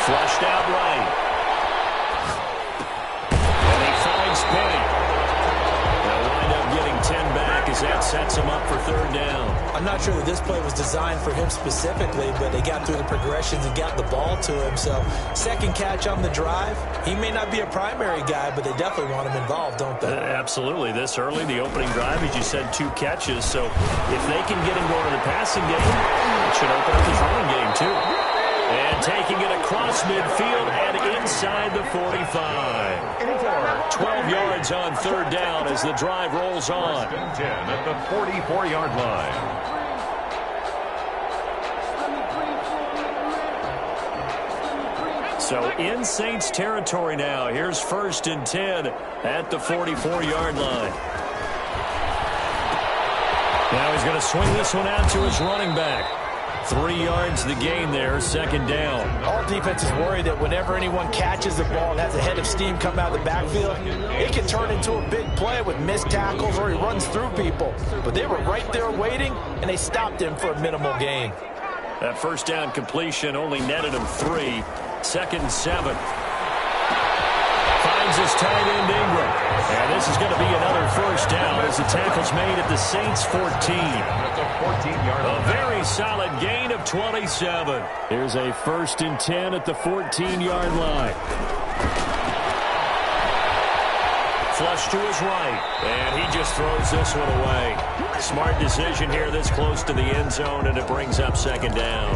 Flushed out right. And he finds Penny. They'll wind up getting 10 back as that sets him up for third down. I'm not sure that this play was designed for him specifically, but they got through the progressions and got the ball to him. So second catch on the drive. He may not be a primary guy, but they definitely want him involved, don't they? Absolutely. This early, the opening drive, as you said, 2 catches. So if they can get him going in the passing game, it should open up his running game too. And taking it across midfield and inside the 45. 12 yards on third down as the drive rolls on. 10 at the 44-yard line. So in Saints territory now. Here's 1st and 10 at the 44-yard line. Now he's going to swing this one out to his running back. 3 yards the gain there, second down. All defenses worry that whenever anyone catches the ball and has a head of steam come out of the backfield, it can turn into a big play with missed tackles or he runs through people. But they were right there waiting, and they stopped him for a minimal gain. That first down completion only netted him 3. 2nd and 7. Finds his tight end Ingram. And this is going to be another first down as the tackle's made at the Saints 14. A very solid gain of 27. Here's a 1st and 10 at the 14-yard line. Flush to his right, and he just throws this one away. Smart decision here this close to the end zone, and it brings up second down.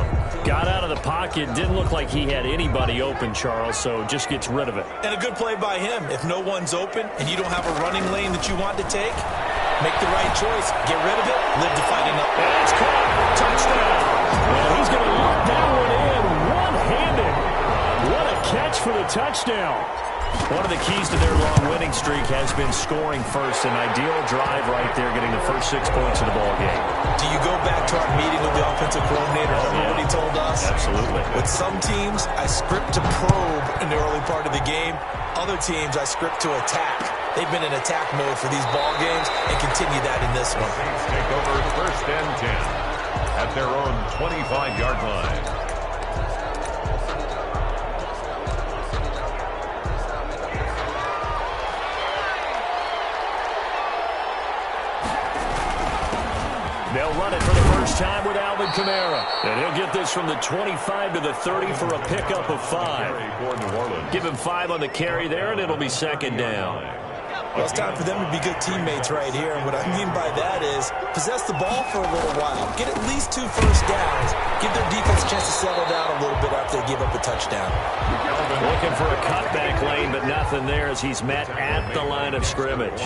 Got out of the pocket, didn't look like he had anybody open, Charles, so just gets rid of it. And a good play by him. If no one's open and you don't have a running lane that you want to take, make the right choice. Get rid of it, live to fight another. And it's caught. Touchdown. Well, he's going to lock that one in one-handed. What a catch for the touchdown. One of the keys to their long winning streak has been scoring first. An ideal drive right there, getting the first 6 points of the ball game. Do you go back to our meeting with the offensive coordinator? Remember what he told us? Absolutely. With some teams, I script to probe in the early part of the game. Other teams, I script to attack. They've been in attack mode for these ball games and continue that in this one. Saints take over 1st and 10 at their own 25-yard line. They'll run it for the first time with Alvin Kamara. And he'll get this from the 25 to the 30 for a pickup of 5. Give him 5 on the carry there, and it'll be second down. Well, it's time for them to be good teammates right here. And what I mean by that is possess the ball for a little while. Get at least 2 first downs. Give their defense a chance to settle down a little bit after they give up a touchdown. Looking for a cutback lane, but nothing there as he's met at the line of scrimmage.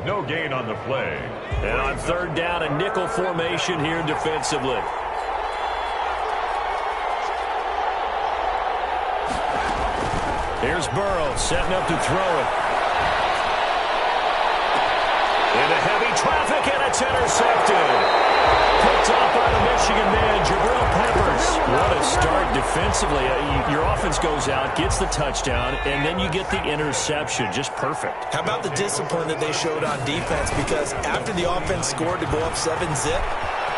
No gain on the play. And on third down, a nickel formation here defensively. Here's Burrow setting up to throw it. Into heavy traffic, and it's intercepted. Picked off by the Michigan man, Jabril Peppers. What a start defensively. Your offense goes out, gets the touchdown, and then you get the interception. Just perfect. How about the discipline that they showed on defense? Because after the offense scored to go up 7-zip,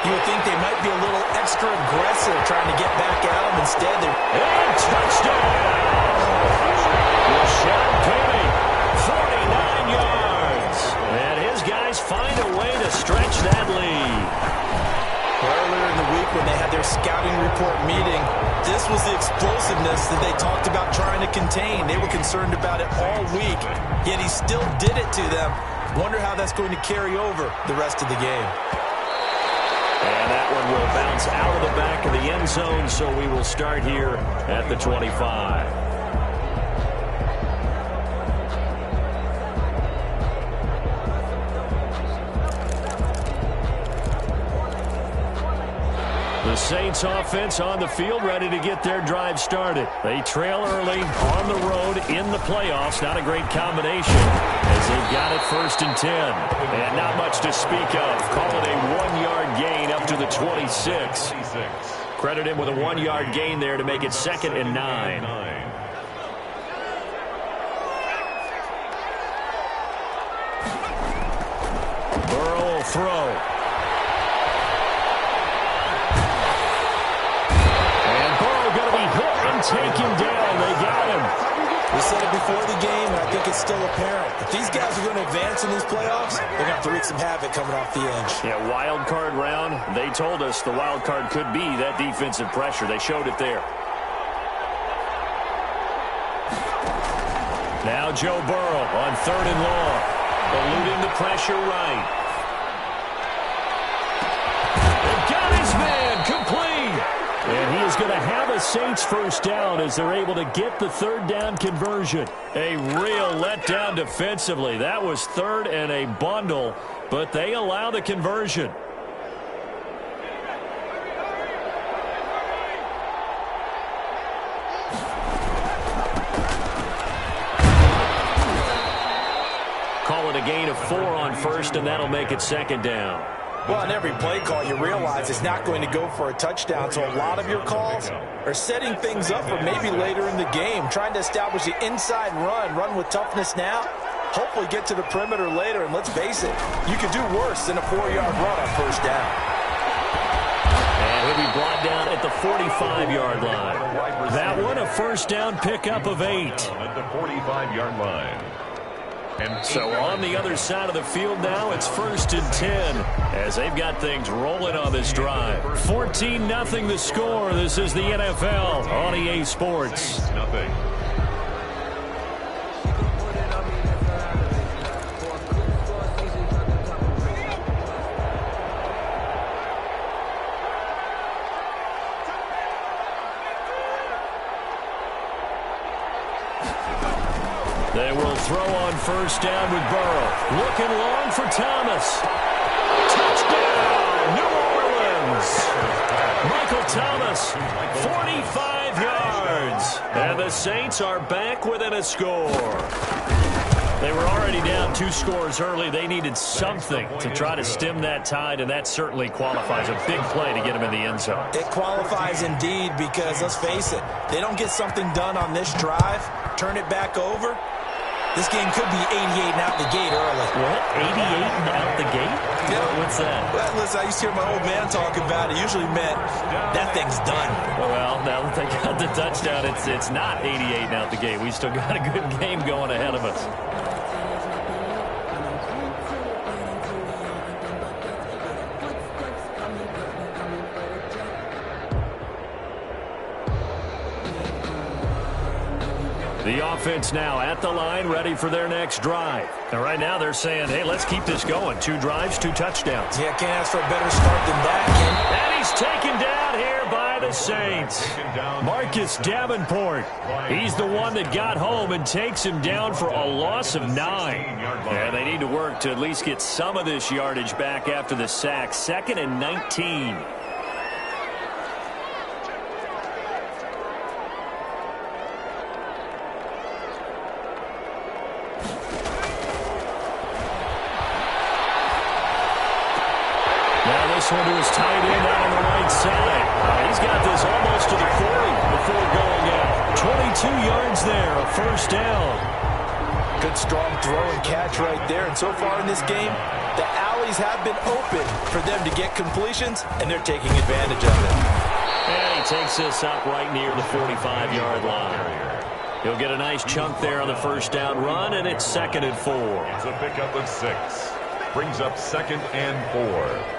you would think they might be a little extra aggressive trying to get back at them. Instead, and touchdown! Rashad Penny, 49 yards. And his guys find a way to stretch that lead. Earlier in the week when they had their scouting report meeting, this was the explosiveness that they talked about trying to contain. They were concerned about it all week, yet he still did it to them. Wonder how that's going to carry over the rest of the game. And that one will bounce out of the back of the end zone, so we will start here at the 25. The Saints offense on the field, ready to get their drive started. They trail early on the road in the playoffs. Not a great combination as they've got it 1st and 10. And not much to speak of. Call it a 1-yard gain up to the 26. Credit him with a 1-yard gain there to make it 2nd and 9. Burrow will throw. before the game, and I think it's still apparent. If these guys are going to advance in these playoffs, they're going to have to wreak some havoc coming off the edge. Yeah, wild card round. They told us the wild card could be that defensive pressure. They showed it there. Now Joe Burrow on 3rd and long. Eluding the pressure right. They've got his man complete. And he is going to have a Saints first down as they're able to get the 3rd down conversion. A real letdown defensively. That was 3rd and a bundle, but they allow the conversion. Call it a gain of 4 on 1st, and that'll make it 2nd down. Well, on every play call, you realize it's not going to go for a touchdown, so a lot of your calls are setting things up for maybe later in the game, trying to establish the inside run with toughness now, hopefully get to the perimeter later, and let's face it, you could do worse than a 4-yard run on 1st down. And he'll be brought down at the 45-yard line. That one, a 1st down pickup of 8. At the 45-yard line. So on the other side of the field now, it's 1st and 10 as they've got things rolling on this drive. 14-0 the score. This is the NFL on EA Sports. Nothing. They will throw on 1st down with Burrow. Looking long for Thomas. Touchdown, New Orleans. Michael Thomas, 45 yards. And the Saints are back within a score. They were already down 2 scores early. They needed something to try to stem that tide, and that certainly qualifies. A big play to get them in the end zone. It qualifies indeed because, let's face it, they don't get something done on this drive, turn it back over, this game could be 88 and out the gate early. What? 88 and out the gate? Yeah. What's that? Well, listen, I used to hear my old man talk about it. It usually meant that thing's done. Well, now that they got the touchdown, it's not 88 and out the gate. We still got a good game going ahead of us. The offense now at the line, ready for their next drive. And right now they're saying, hey, let's keep this going. 2 drives, 2 touchdowns. Yeah, can't ask for a better start than that, Ken. And he's taken down here by the Saints. Marcus Davenport. He's the one that got home and takes him down for a loss of 9. And they need to work to at least get some of this yardage back after the sack. 2nd and 19. This one to his tight end out on the right side. He's got this almost to the 40 before going out. 22 yards there, a 1st down. Good strong throw and catch right there. And so far in this game, the alleys have been open for them to get completions, and they're taking advantage of it. And he takes this up right near the 45-yard line. He'll get a nice chunk there on the 1st down run, and it's 2nd and 4. It's a pickup of 6. Brings up 2nd and 4.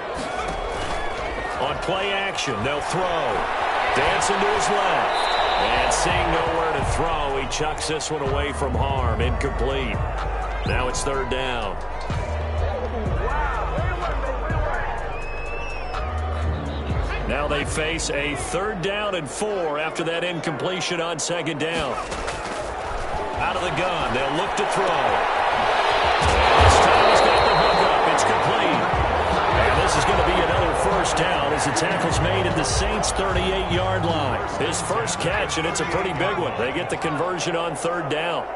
On play action, they'll throw. Dancing to his left. And seeing nowhere to throw, he chucks this one away from harm. Incomplete. Now it's 3rd down. Now they face a 3rd down and 4 after that incompletion on 2nd down. Out of the gun, they'll look to throw. And this time he's got the hook up. It's complete. And this is going to be another 1st down as the tackle's made at the Saints' 38-yard line. His first catch, and it's a pretty big one. They get the conversion on 3rd down.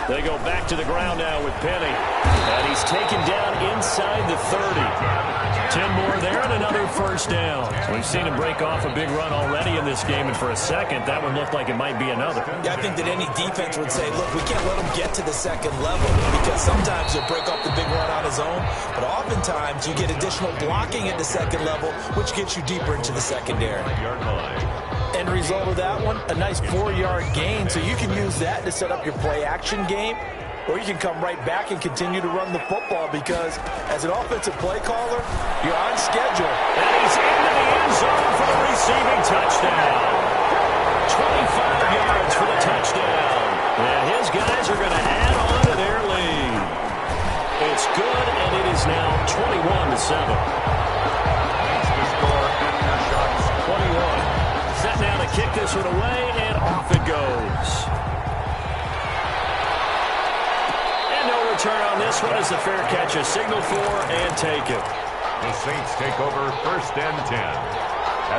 They go back to the ground now with Penny. And he's taken down inside the 30. 10 more there and another 1st down. We've seen him break off a big run already in this game, and for a second, that one looked like it might be another. Yeah, I think that any defense would say, look, we can't let him get to the 2nd level because sometimes he'll break off the big run on his own, but oftentimes you get additional blocking at the 2nd level, which gets you deeper into the secondary. End result of that one, a nice 4-yard gain. So you can use that to set up your play-action game, or you can come right back and continue to run the football because as an offensive play caller, you're on schedule. And he's into the end zone for the receiving touchdown. 25 yards for the touchdown. And his guys are going to add on to their lead. It's good, and it is now 21-7. Needs to score after shots 21. Set now to kick this one away, and off it goes. And no return on this one as the fair catch is signaled for and taken. The Saints take over 1st and 10.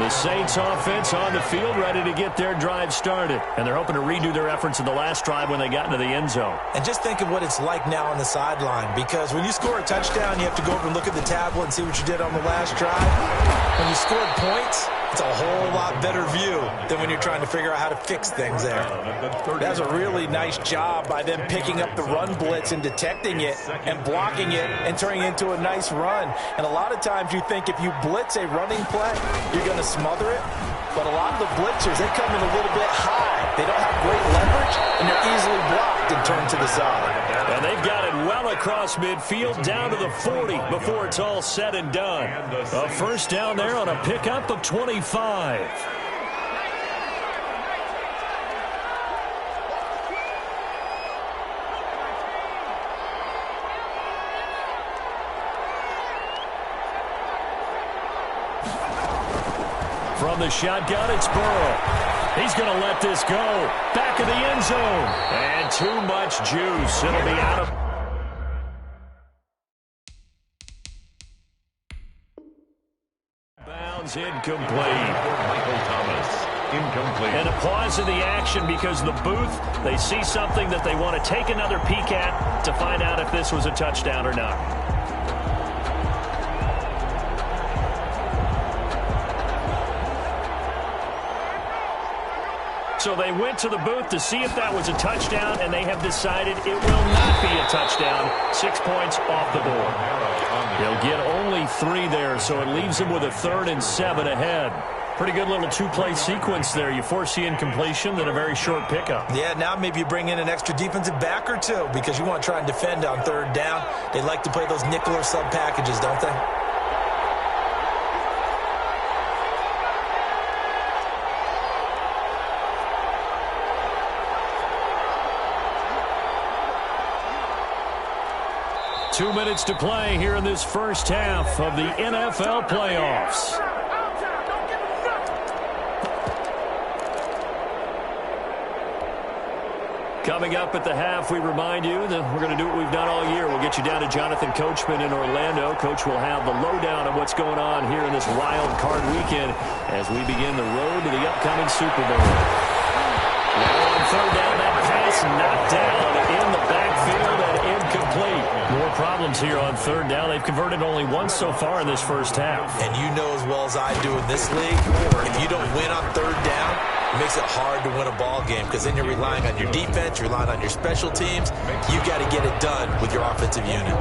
The Saints offense on the field ready to get their drive started. And they're hoping to redo their efforts in the last drive when they got into the end zone. And just think of what it's like now on the sideline, because when you score a touchdown, you have to go over and look at the tablet and see what you did on the last drive. When you scored points, it's a whole lot better view than when you're trying to figure out how to fix things there. That's a really nice job by them picking up the run blitz and detecting it and blocking it and turning it into a nice run. And a lot of times you think if you blitz a running play, you're going to smother it. But a lot of the blitzers, they come in a little bit high. They don't have great leverage, and they're easily blocked and turned to the side. And they've got it well across midfield down to the 40 before it's all said and done. A first down there on a pickup of 25. From the shotgun, it's Burrow. He's going to let this go. Back of the end zone. And too much juice. It'll be out of bounds. Incomplete. Michael Thomas, incomplete. And a pause in the action because the booth, they see something that they want to take another peek at to find out if this was a touchdown or not. So they went to the booth to see if that was a touchdown, and they have decided it will not be a touchdown. 6 points off the board. They'll get only 3 there, so it leaves them with a 3rd and 7 ahead. Pretty good little 2-play sequence there. You force the incompletion, then a very short pickup. Yeah, now maybe you bring in an extra defensive back or two because you want to try and defend on 3rd down. They like to play those nickel or sub packages, don't they? Two minutes to play here in this first half of the NFL playoffs. Coming up at the half, we remind you that we're going to do what we've done all year. We'll get you down to Jonathan Coachman in Orlando. Coach will have the lowdown of what's going on here in this wild card weekend as we begin the road to the upcoming Super Bowl. Now on 3rd down, that pass knocked down in the backfield and incomplete. More problems here on 3rd down. They've converted only once so far in this first half. And you know as well as I do in this league, if you don't win on 3rd down, it makes it hard to win a ball game because then you're relying on your defense, you're relying on your special teams. You've got to get it done with your offensive unit.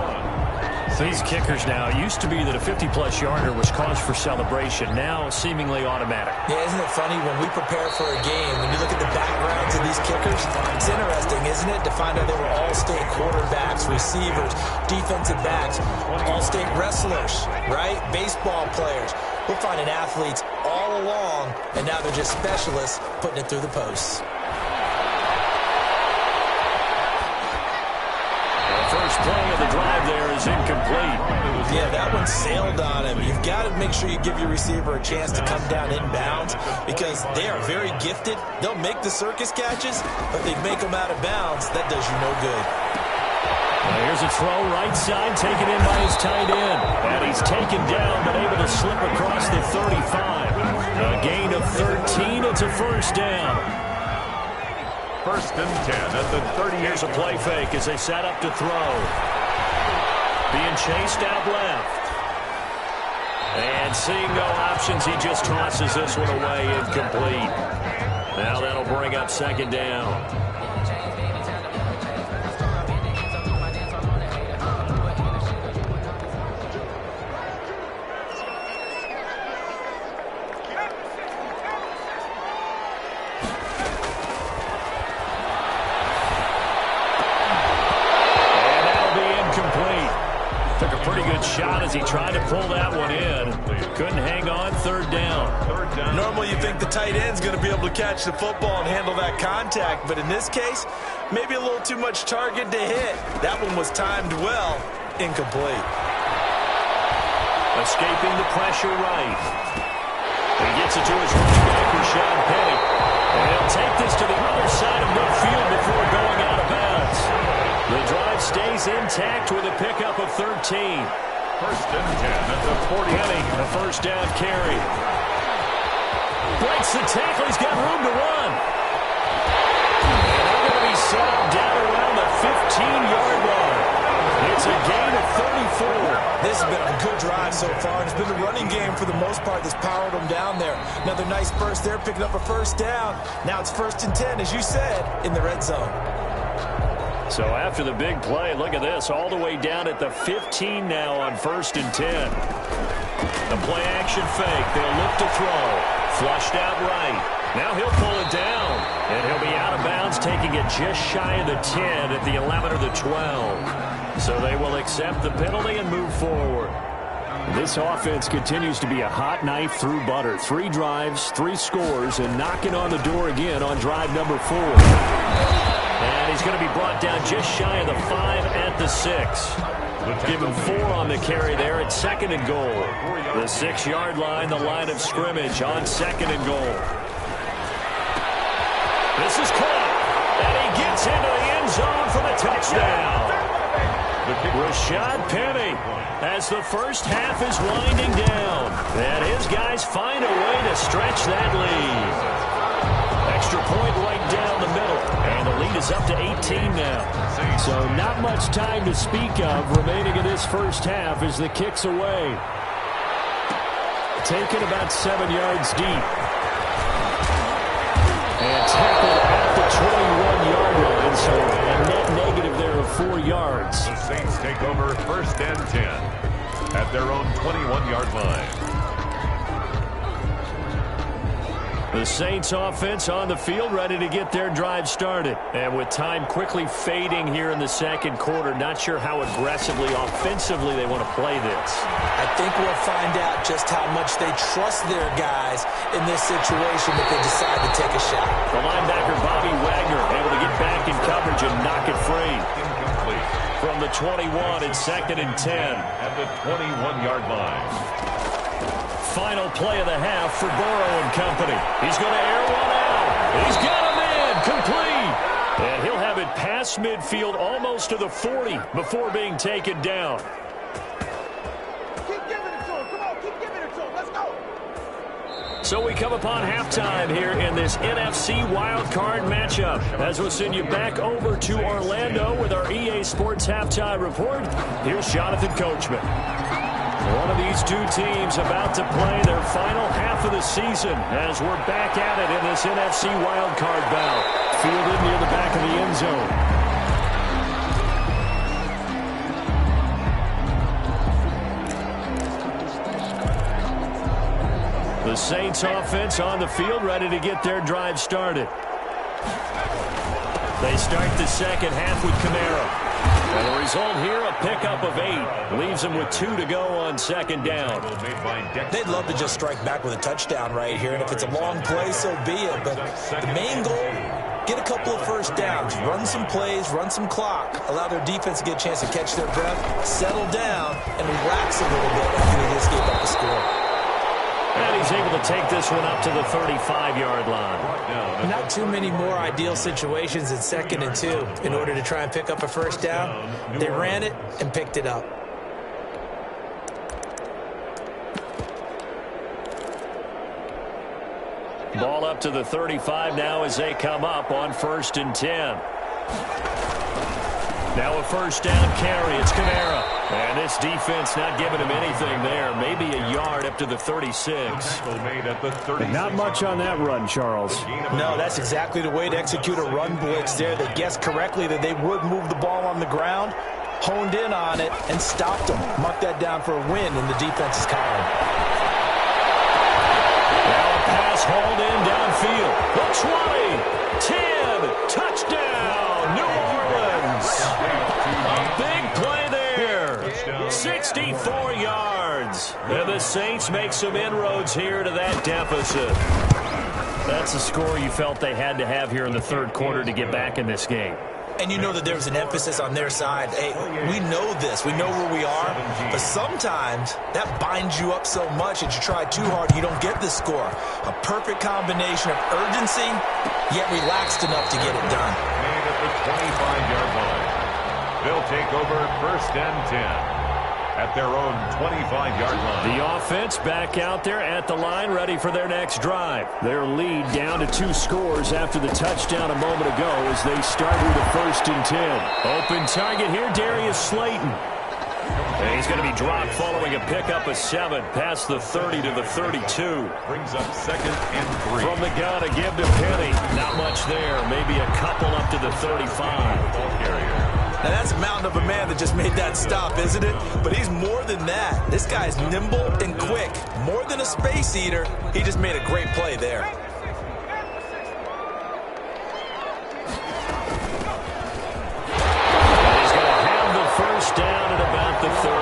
These kickers now, it used to be that a 50-plus yarder was cause for celebration. Now seemingly automatic. Yeah, isn't it funny when we prepare for a game, when you look at the backgrounds of these kickers, it's interesting, isn't it, to find out they were all-state quarterbacks, receivers, defensive backs, all-state wrestlers, right? Baseball players. We're finding athletes all along, and now they're just specialists putting it through the posts. First play of the drive there is incomplete. Yeah, that one sailed on him. You've got to make sure you give your receiver a chance to come down inbounds because they are very gifted. They'll make the circus catches, but they make them out of bounds. That does you no good. Now here's a throw right side taken in by his tight end. And he's taken down but able to slip across the 35. A gain of 13. It's a first down. 1st and 10 at the 30. Here's a play fake as they set up to throw. Being chased out left. And seeing no options, he just tosses this one away incomplete. Now that'll bring up 2nd down. he tried to pull that one in. Couldn't hang on. Third down. Normally you think the tight end's going to be able to catch the football and handle that contact, but in this case, maybe a little too much target to hit. That one was timed well. Incomplete. Escaping the pressure right. He gets it to his running back, Rashad Penny. And he'll take this to the other side of midfield before going out of bounds. The drive stays intact with a pickup of 13. First and 10 at the 40. Penny, a first down carry. Breaks the tackle. He's got room to run. And they're going to be set up down around the 15-yard line. It's a gain of 34. This has been a good drive so far. It's been the running game for the most part that's powered them down there. Another nice burst there, picking up a first down. Now it's first and 10, as you said, in the red zone. So after the big play, look at this, all the way down at the 15 now on first and 10. The play action fake. They'll look to throw. Flushed out right. Now he'll pull it down. And he'll be out of bounds, taking it just shy of the 10 at the 11 or the 12. So they will accept the penalty and move forward. This offense continues to be a hot knife through butter. 3 drives, 3 scores, and knocking on the door again on drive number 4. And he's going to be brought down just shy of the 5 at the 6. Give him 4 on the carry there at second and goal. The 6-yard line, the line of scrimmage on second and goal. This is caught, and he gets into the end zone for the touchdown. Rashad Penny, as the first half is winding down, and his guys find a way to stretch that lead. Extra point right down the middle, and the lead is up to 18 now. So not much time to speak of remaining in this first half as the kick's away. Taken about 7 yards deep. And tackled at the 21-yard line, so a net negative there of 4 yards. The Saints take over first and 10 at their own 21-yard line. The Saints offense on the field, ready to get their drive started. And with time quickly fading here in the second quarter, not sure how aggressively, offensively they want to play this. I think we'll find out just how much they trust their guys in this situation if they decide to take a shot. The linebacker, Bobby Wagner, able to get back in coverage and knock it free. Incomplete. From the 21, it's second and 10. At the 21-yard line. Final play of the half for Burrow and company. He's going to air one out. He's got him in, complete. And he'll have it past midfield almost to the 40 before being taken down. Keep giving it to him. Come on, keep giving it to him. Let's go. So we come upon halftime here in this NFC wildcard matchup. As we'll send you back over to Orlando with our EA Sports Halftime Report, here's Jonathan Coachman. One of these two teams about to play their final half of the season as we're back at it in this NFC wildcard bout. Fielded near the back of the end zone. The Saints offense on the field, ready to get their drive started. They start the second half with Kamara. And the result here, a pickup of 8. Leaves them with 2 to go on second down. They'd love to just strike back with a touchdown right here, and if it's a long play, so be it. But the main goal, get a couple of first downs, run some plays, run some clock, allow their defense to get a chance to catch their breath, settle down, and relax a little bit after they just gave up the score. And he's able to take this one up to the 35-yard line. Not too many more ideal situations in second and 2 in order to try and pick up a first down. They ran it and picked it up. Ball up to the 35 now as they come up on first and 10. Now a first down carry. It's Kamara. And this defense not giving him anything there. Maybe a yard up to the 36. Not much on that run, Charles. No, that's exactly the way to execute a run blitz there. They guessed correctly that they would move the ball on the ground, honed in on it, and stopped them. Mark that down for a win in the defense's column. Now a pass hauled in downfield. The 20, 10, touchdown, New Orleans. A big play there. 64 yards. is. And the Saints make some inroads here to that deficit. That's a score you felt they had to have here in the third quarter to get back in this game. And you know that there was an emphasis on their side. Hey, we know this. We know where we are. But sometimes that binds you up so much that you try too hard, you don't get the score. A perfect combination of urgency, yet relaxed enough to get it done. Made at the 25-yard line. They'll take over 1st and 10 at their own 25-yard line. The offense back out there at the line, ready for their next drive. Their lead down to 2 scores after the touchdown a moment ago as they start with a 1st and 10. Open target here, Darius Slayton. And he's going to be dropped following a pickup of 7 past the 30 to the 32. Brings up 2nd and 3. From the gun to give to Penny. Not much there. Maybe a couple up to the 35. Ball carrier. Now, that's a mountain of a man that just made that stop, isn't it? But he's more than that. This guy's nimble and quick. More than a space eater, he just made a great play there. He's going to have the 1st down at about the 38.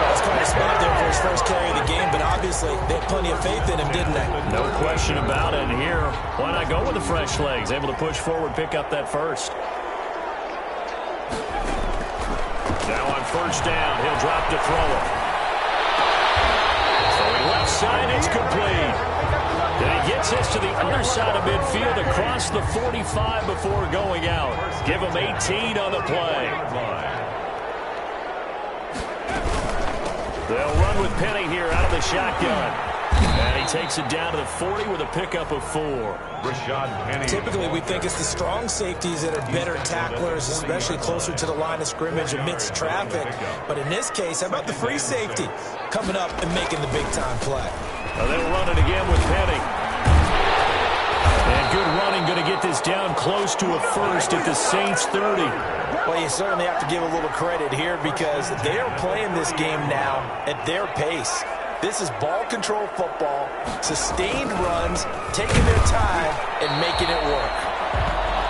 That's quite a spot there for his first carry of the game, but obviously they had plenty of faith in him, didn't they? No question about it. And here, why not go with the fresh legs? Able to push forward, pick up that 1st. Now on 1st down, he'll drop to throw it. So left side, it's complete. Then he gets this to the other side of midfield across the 45 before going out. Give him 18 on the play. They'll run with Penny here out of the shotgun. And he takes it down to the 40 with a pickup of 4. Rashad Penny. Typically, we think it's the strong safeties that are better tacklers, especially closer to the line of scrimmage amidst traffic. But in this case, how about the free safety coming up and making the big-time play? Now they'll run it again with Penny. And good running, going to get this down close to a 1st at the Saints 30. Well, you certainly have to give a little credit here because they are playing this game now at their pace. This is ball control football, sustained runs, taking their time, and making it work.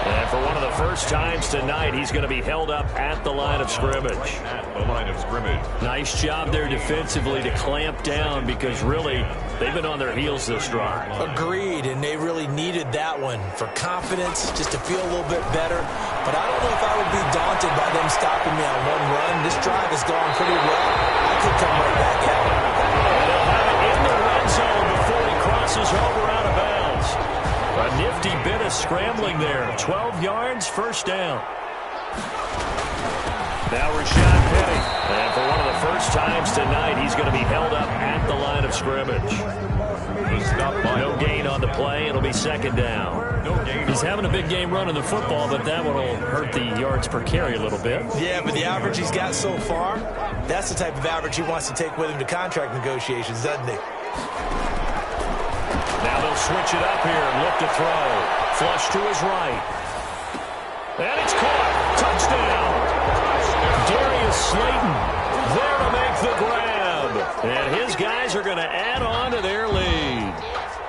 And for one of the first times tonight, he's going to be held up at the line of scrimmage. At the line of scrimmage. Nice job there defensively to clamp down because really they've been on their heels this drive. Agreed, and they really needed that one for confidence, just to feel a little bit better. But I don't know if I would be daunted by them stopping me on one run. This drive has gone pretty well. I could come right back out. And they'll have it in the red zone before he crosses over out of bounds. A nifty bit of scrambling there. 12 yards, 1st down. Now Rashad Penny. And for one of the first times tonight, he's going to be held up at the line of scrimmage. No gain on the play. It'll be 2nd down. He's having a big game running the football, but that one will hurt the yards per carry a little bit. Yeah, but the average he's got so far, that's the type of average he wants to take with him to contract negotiations, doesn't he? Now they'll switch it up here and look to throw. Flush to his right. And it's caught. Touchdown. Darius Slayton there to make the grab. And his guys are going to add on to their lead.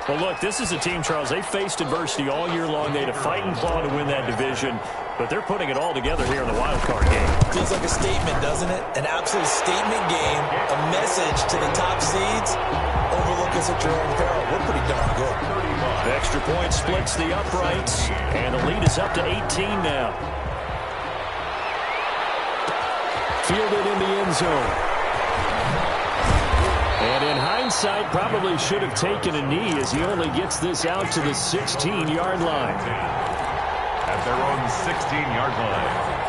Well, look, this is a team, Charles. They faced adversity all year long. They had to fight and claw to win that division, but they're putting it all together here in the wild card game. Feels like a statement, doesn't it? An absolute statement game, a message to the top seeds. Overlook us at your own peril. We're pretty darn good. The extra point splits the uprights, and the lead is up to 18 now. Fielded in the end zone. And in hindsight, probably should have taken a knee as he only gets this out to the 16-yard line. At their own 16-yard line.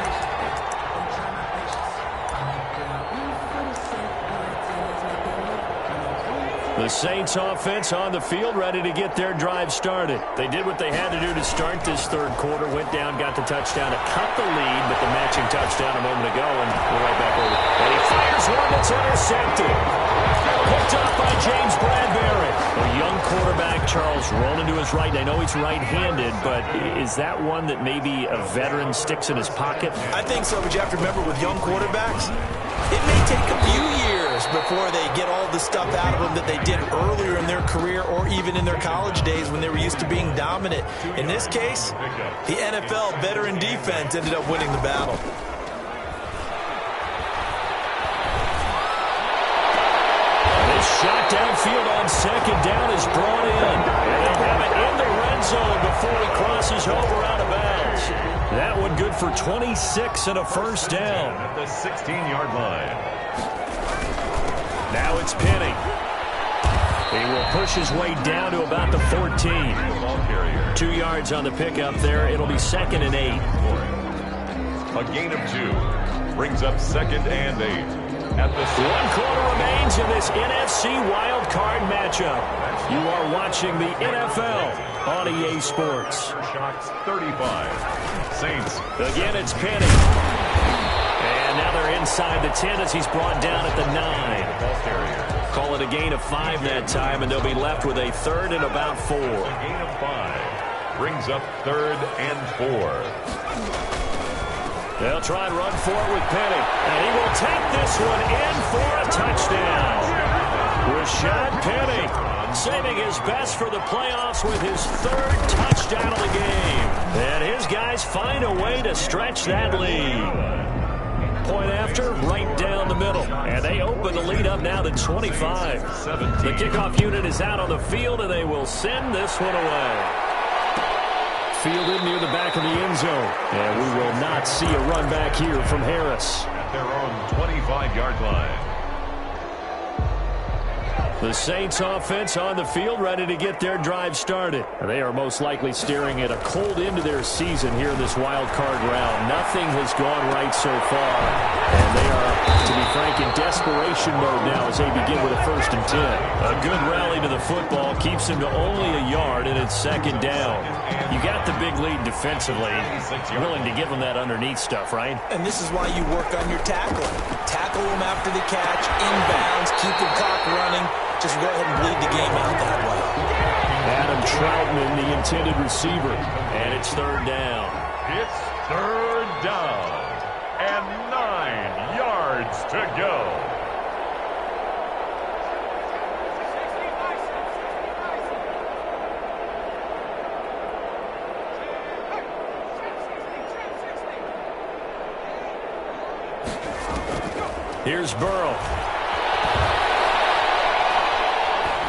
The Saints offense on the field, ready to get their drive started. They did what they had to do to start this third quarter, went down, got the touchdown to cut the lead, but the matching touchdown a moment ago, and we're right back over. And he fires one that's intercepted. Picked up by James Bradbury. A young quarterback, Charles, rolling to his right. I know he's right-handed, but is that one that maybe a veteran sticks in his pocket? I think so, but you have to remember with young quarterbacks, it may take a few years before they get all the stuff out of them that they did earlier in their career or even in their college days when they were used to being dominant. In this case, the NFL veteran defense ended up winning the battle. back downfield on second down is brought in. And they'll have it in the red zone before he crosses over out of bounds. That one good for 26 and a first down. At the 16-yard line. Now it's Penny. He will push his way down to about the 14. 2 yards on the pickup there. It'll be 2nd and 8. A gain of 2 brings up 2nd and 8. At the 1 quarter remains in this NFC wild card matchup. You are watching the NFL on EA Sports. Shots 35. Saints. Again, it's Penny. And now they're inside the 10 as he's brought down at the 9. Call it a gain of 5 that time, and they'll be left with a 3rd and about 4. A gain of 5 brings up 3rd and 4. They'll try and run for it with Penny. And he will take this one in for a touchdown. Rashad Penny saving his best for the playoffs with his 3rd touchdown of the game. And his guys find a way to stretch that lead. Point after, right down the middle. And they open the lead up now to 25. The kickoff unit is out on the field, and they will send this one away. Fielded near the back of the end zone. And we will not see a run back here from Harris. At their own 25-yard line. The Saints offense on the field, ready to get their drive started. And they are most likely staring at a cold end to their season here in this wild card round. Nothing has gone right so far. And they are, to be frank, in desperation mode now as they begin with a 1st and 10. A good rally to the football keeps them to only a yard, and it's 2nd down. You got the big lead defensively. Willing to give them that underneath stuff, right? And this is why you work on your tackling. Tackle them after the catch, inbounds, keep the clock running. Just go ahead and bleed the game out that way. Adam Troutman, the intended receiver. And it's 3rd down. It's 3rd down. And 9 yards to go. Here's Burrow.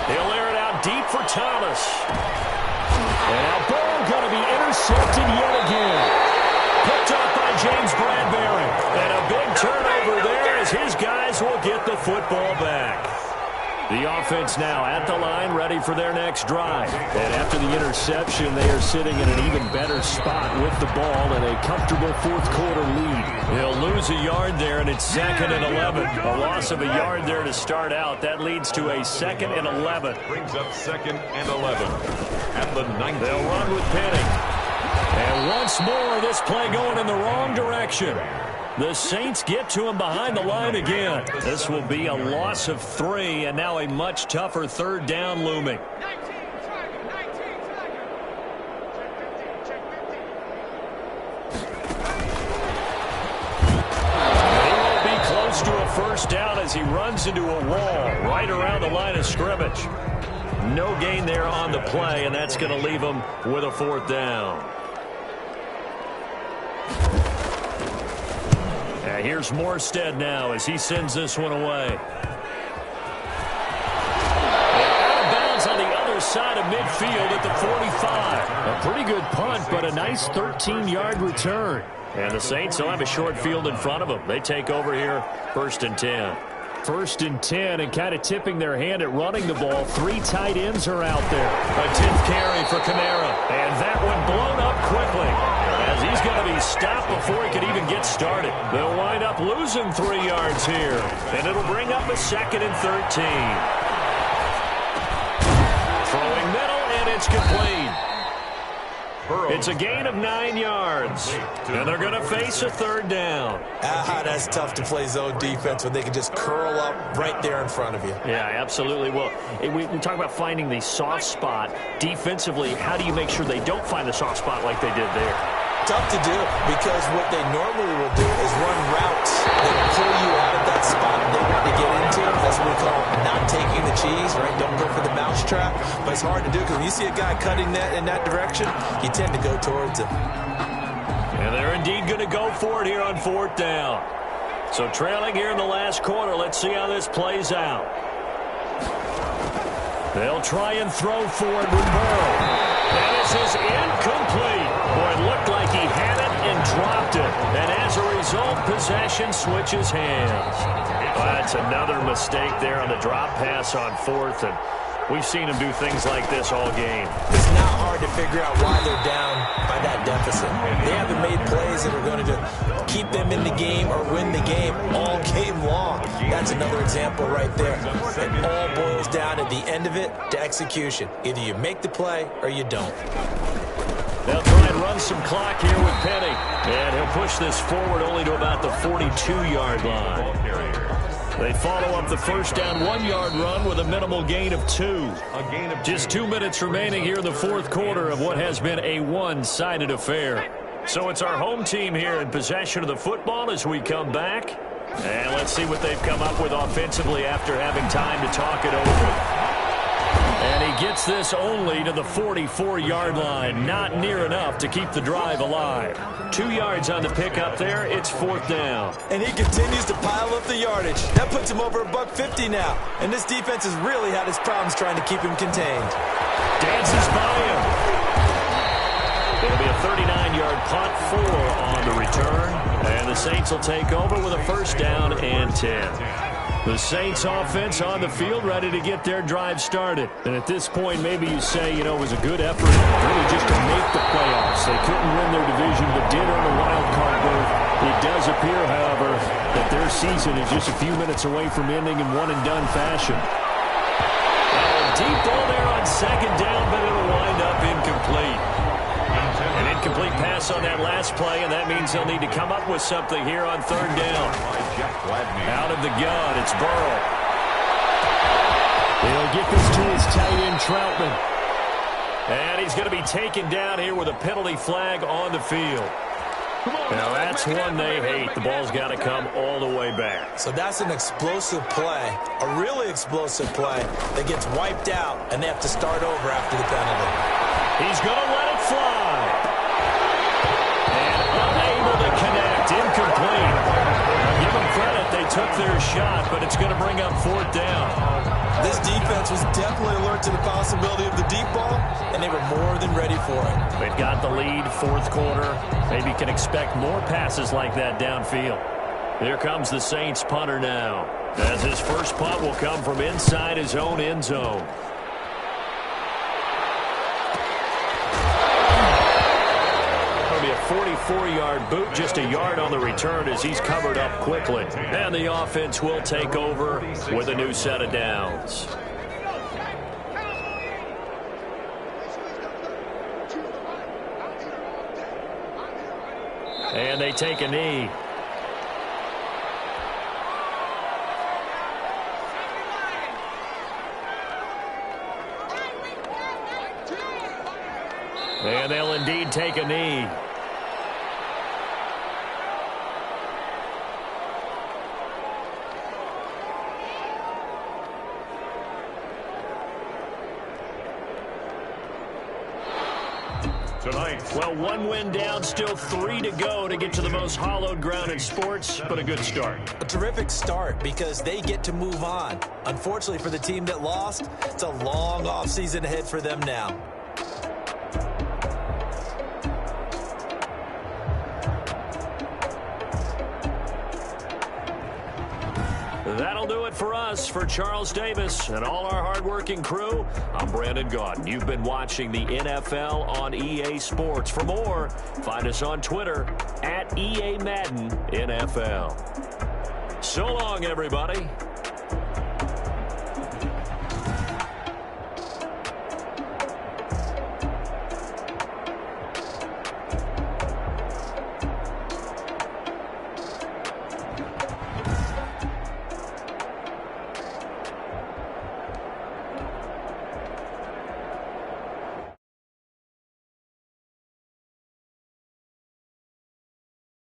He'll air it out deep for Thomas. And now Burrow going to be intercepted yet again. Picked up by James Bradbury. And a big turnover there as his guys will get the football back. The offense now at the line, ready for their next drive. And after the interception, they are sitting in an even better spot with the ball and a comfortable 4th quarter lead. They'll lose a yard there, and it's 2nd and 11. A loss of a yard there to start out. That leads to a 2nd and 11. Brings up 2nd and 11. At the 9th. They'll run with Penny. And once more, this play going in the wrong direction. The Saints get to him behind the line again. This will be a loss of 3, and now a much tougher 3rd down looming. He will be close to a 1st down as he runs into a wall right around the line of scrimmage. No gain there on the play, and that's going to leave him with a 4th down. Here's Morstead now as he sends this one away. And out of bounds on the other side of midfield at the 45. A pretty good punt, but a nice 13-yard return. And the Saints will have a short field in front of them. They take over here, 1st and 10. 1st and 10, and kind of tipping their hand at running the ball. 3 tight ends are out there. A 10th carry for Kamara. And that one blown up quickly, as he's going to be stopped before he could even get started. They'll wind up losing 3 yards here, and it'll bring up a 2nd and 13. Throwing middle, and it's complete. It's a gain of 9 yards, and they're going to face a 3rd down. That's tough to play zone defense when they can just curl up right there in front of you. Yeah, absolutely. Well, we talk about finding the soft spot. Defensively, how do you make sure they don't find the soft spot like they did there? Tough to do, because what they normally will do is run routes that will pull you out of that spot they want to get into. That's what we call not taking the cheese, right? Don't go for the mousetrap. But it's hard to do, because when you see a guy cutting that in that direction, you tend to go towards him. And they're indeed going to go for it here on 4th down. So trailing here in the last quarter, let's see how this plays out. They'll try and throw for it with Burrow. And this is incomplete. Boy, it looked like he had it and dropped it. And as a result, possession switches hands. Well, that's another mistake there on the drop pass on fourth. And we've seen him do things like this all game. It's not hard to figure out why they're down by that deficit. They haven't made plays that are going to keep them in the game or win the game all game long. That's another example right there. It all boils down at the end of it to execution. Either you make the play or you don't. They'll try and run some clock here with Penny. And he'll push this forward only to about the 42-yard line. They follow up the first down 1-yard run with a minimal gain of 2. Just 2 minutes remaining here in the fourth quarter of what has been a one-sided affair. So it's our home team here in possession of the football as we come back. And let's see what they've come up with offensively after having time to talk it over. And he gets this only to the 44-yard line. Not near enough to keep the drive alive. 2 yards on the pickup there. It's fourth down. And he continues to pile up the yardage. That puts him over $150 now. And this defense has really had its problems trying to keep him contained. Dances by him. It'll be a 39-yard punt, 4 on the return. And the Saints will take over with a first down and 10. The Saints offense on the field ready to get their drive started. And at this point, maybe you say, it was a good effort really just to make the playoffs. They couldn't win their division, but did earn a wild card berth. It does appear, however, that their season is just a few minutes away from ending in one-and-done fashion. Deep ball there on second down, but it'll wind up incomplete. An incomplete pass on that last play, and that means they'll need to come up with something here on third down. Out of the gun, it's Burrow. He'll get this to his tight end, Troutman. And he's going to be taken down here with a penalty flag on the field. Now that's one they hate. The ball's got to come all the way back. So that's an explosive play, a really explosive play that gets wiped out, and they have to start over after the penalty. He's going to let it fly. And unable to connect, incomplete. Give them credit, they took their shot, but it's going to bring up fourth down. This defense was definitely alert to the possibility of the deep ball, and they were more than ready for it. They've got the lead, fourth quarter. Maybe can expect more passes like that downfield. Here comes the Saints punter now, as his first punt will come from inside his own end zone. It'll be a 44-yard boot, just a yard on the return as he's covered up quickly. And the offense will take over with a new set of downs. And they take a knee. And they'll indeed take a knee. Tonight. Well, 1 win down, still 3 to go to get to the most hallowed ground in sports, but a good start. A terrific start because they get to move on. Unfortunately for the team that lost, it's a long offseason ahead for them now. That'll do it for us. For Charles Davis and all our hardworking crew, I'm Brandon Gaudin. You've been watching the NFL on EA Sports. For more, find us on Twitter @EA Madden NFL. So long, everybody.